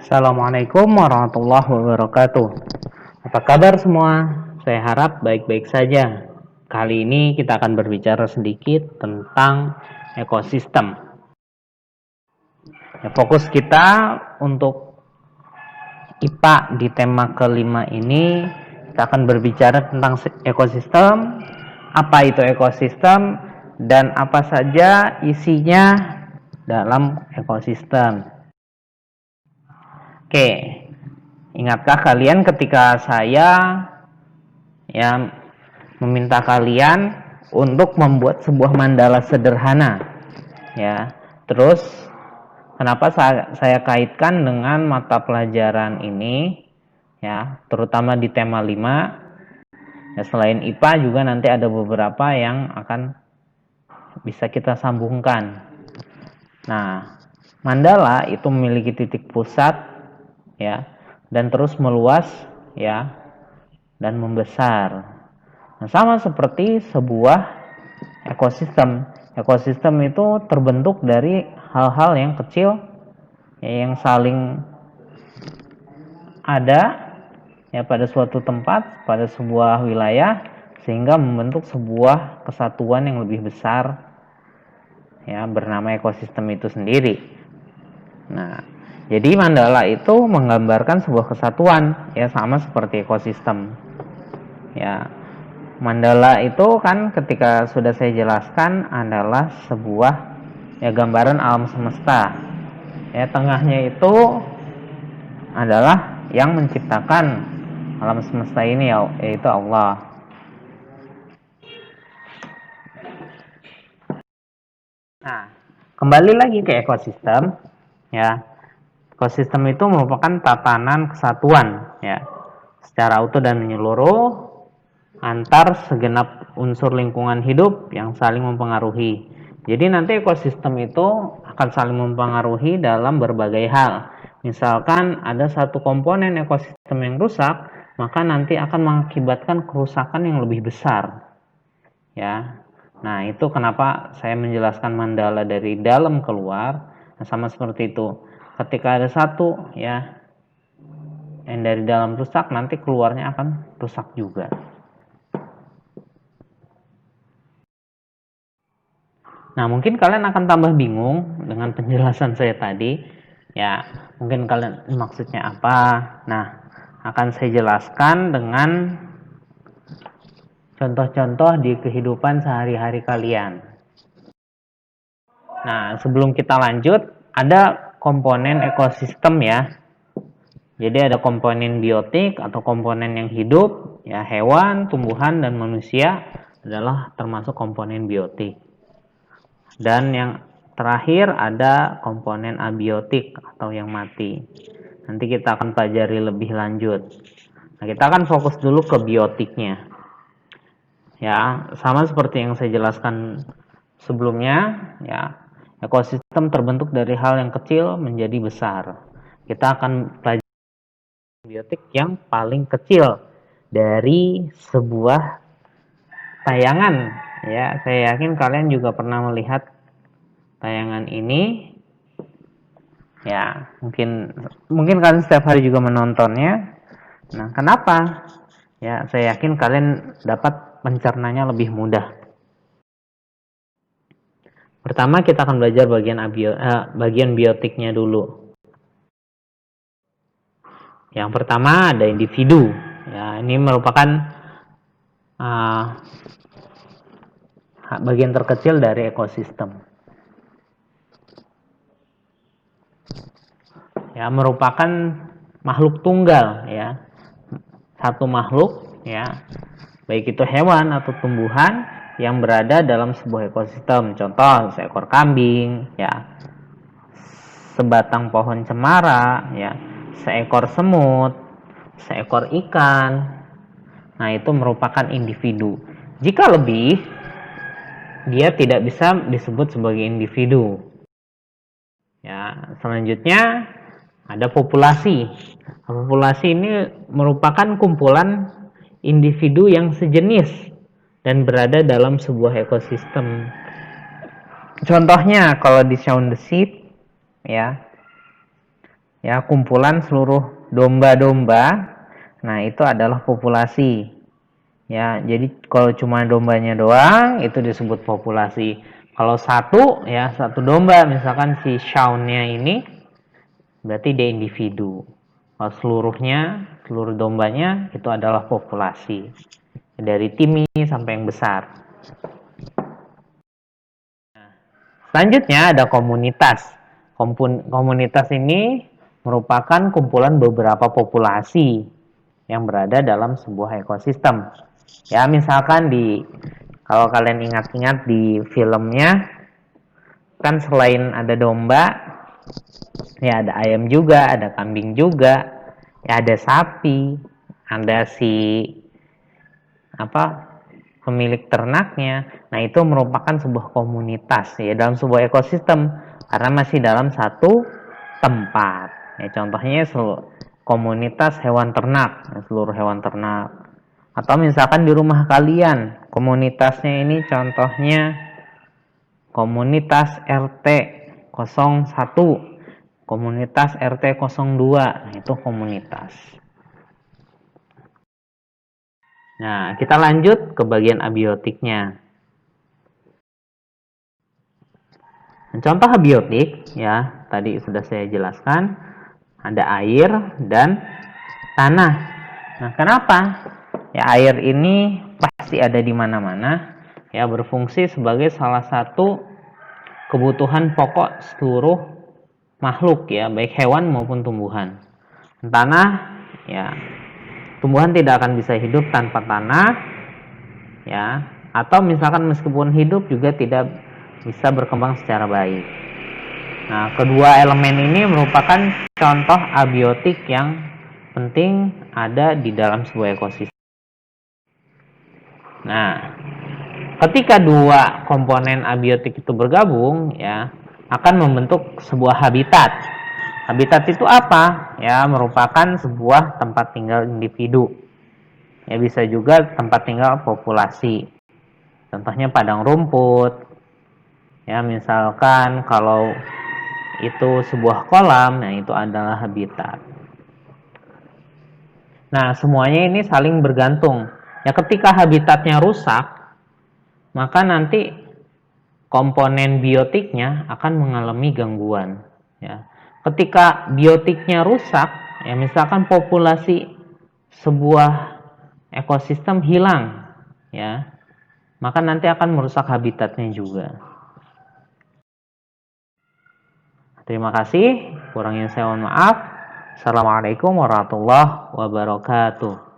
Assalamualaikum warahmatullahi wabarakatuh. Apa kabar semua? Saya harap baik-baik saja. Kali ini kita akan berbicara sedikit tentang ekosistem. Fokus kita untuk IPA di tema kelima ini, kita akan berbicara tentang ekosistem, apa itu ekosistem, dan apa saja isinya dalam ekosistem. Oke, ingatkah kalian ketika saya meminta kalian untuk membuat sebuah mandala sederhana, ya. Terus kenapa saya kaitkan dengan mata pelajaran ini, ya, terutama di tema 5. Ya, selain IPA juga nanti ada beberapa yang akan bisa kita sambungkan. Nah, mandala itu memiliki titik pusat, ya, dan terus meluas, ya, dan membesar. Nah, sama seperti sebuah ekosistem. Ekosistem itu terbentuk dari hal-hal yang kecil, ya, yang saling ada, ya, pada suatu tempat, pada sebuah wilayah, sehingga membentuk sebuah kesatuan yang lebih besar, ya, bernama ekosistem itu sendiri. Nah, jadi mandala itu menggambarkan sebuah kesatuan, ya, sama seperti ekosistem. Ya, mandala itu kan ketika sudah saya jelaskan adalah sebuah, ya, gambaran alam semesta. Ya, tengahnya itu adalah yang menciptakan alam semesta ini, yaitu Allah. Nah, kembali lagi ke ekosistem, ya. Ekosistem itu merupakan tatanan kesatuan, ya, secara utuh dan menyeluruh antar segenap unsur lingkungan hidup yang saling mempengaruhi. Jadi nanti ekosistem itu akan saling mempengaruhi dalam berbagai hal. Misalkan ada satu komponen ekosistem yang rusak, maka nanti akan mengakibatkan kerusakan yang lebih besar. Ya. Nah, itu kenapa saya menjelaskan mandala dari dalam keluar. Nah, sama seperti itu. Ketika ada satu, ya, yang dari dalam rusak, nanti keluarnya akan rusak juga. Nah, mungkin kalian akan tambah bingung dengan penjelasan saya tadi. Ya, mungkin kalian maksudnya apa? Nah, akan saya jelaskan dengan contoh-contoh di kehidupan sehari-hari kalian. Nah, sebelum kita lanjut, ada komponen ekosistem, ya. Jadi ada komponen biotik atau komponen yang hidup, ya, hewan, tumbuhan, dan manusia adalah termasuk komponen biotik. Dan yang terakhir ada komponen abiotik atau yang mati. Nanti kita akan pelajari lebih lanjut. Nah, kita akan fokus dulu ke biotiknya. Ya, sama seperti yang saya jelaskan sebelumnya, ya. Ekosistem terbentuk dari hal yang kecil menjadi besar. Kita akan pelajari biotik yang paling kecil dari sebuah tayangan, ya. Saya yakin kalian juga pernah melihat tayangan ini, ya. Mungkin kalian setiap hari juga menontonnya. Nah, kenapa? Ya, saya yakin kalian dapat mencernanya lebih mudah. Pertama, kita akan belajar bagian biotiknya dulu. Yang pertama ada individu. Ya, ini merupakan bagian terkecil dari ekosistem. Ya, merupakan makhluk tunggal, ya. Satu makhluk, ya, baik itu hewan atau tumbuhan yang berada dalam sebuah ekosistem. Contoh, seekor kambing, ya, sebatang pohon cemara, ya, seekor semut, seekor ikan. Nah, itu merupakan individu. Jika lebih, dia tidak bisa disebut sebagai individu. Ya, selanjutnya ada populasi. Populasi ini merupakan kumpulan individu yang sejenis dan berada dalam sebuah ekosistem. Contohnya kalau di Shaun the Sheep, ya, ya, kumpulan seluruh domba-domba. Nah, itu adalah populasi. Ya, jadi kalau cuma dombanya doang itu disebut populasi. Kalau satu ya, satu domba misalkan si Shaun-nya ini berarti dia individu. Kalau seluruhnya, seluruh dombanya itu adalah populasi. Dari tim ini sampai yang besar. Selanjutnya ada komunitas. Komunitas ini merupakan kumpulan beberapa populasi yang berada dalam sebuah ekosistem. Ya, misalkan kalau kalian ingat-ingat di filmnya, kan selain ada domba, ya ada ayam juga, ada kambing juga, ya ada sapi, ada pemilik ternaknya. Nah, itu merupakan sebuah komunitas ya dalam sebuah ekosistem karena masih dalam satu tempat. Ya, contohnya komunitas hewan ternak, seluruh hewan ternak. Atau misalkan di rumah kalian, komunitasnya ini contohnya komunitas RT 01, komunitas RT 02, nah itu komunitas. Nah, kita lanjut ke bagian abiotiknya. Contoh abiotik, ya, tadi sudah saya jelaskan, ada air dan tanah. Nah, kenapa? Ya, air ini pasti ada di mana-mana, ya, berfungsi sebagai salah satu kebutuhan pokok seluruh makhluk, ya, baik hewan maupun tumbuhan. Tanah, ya, tumbuhan tidak akan bisa hidup tanpa tanah, ya, atau misalkan meskipun hidup juga tidak bisa berkembang secara baik. Nah, kedua elemen ini merupakan contoh abiotik yang penting ada di dalam sebuah ekosistem. Nah, ketika dua komponen abiotik itu bergabung, ya, akan membentuk sebuah habitat. Habitat itu apa? Ya, merupakan sebuah tempat tinggal individu. Ya, bisa juga tempat tinggal populasi. Contohnya padang rumput. Ya, misalkan kalau itu sebuah kolam, nah itu adalah habitat. Nah, semuanya ini saling bergantung. Ya, ketika habitatnya rusak, maka nanti komponen biotiknya akan mengalami gangguan. Ya, ketika biotiknya rusak, ya misalkan populasi sebuah ekosistem hilang, ya, maka nanti akan merusak habitatnya juga. Terima kasih, kurangnya saya mohon maaf. Assalamualaikum warahmatullahi wabarakatuh.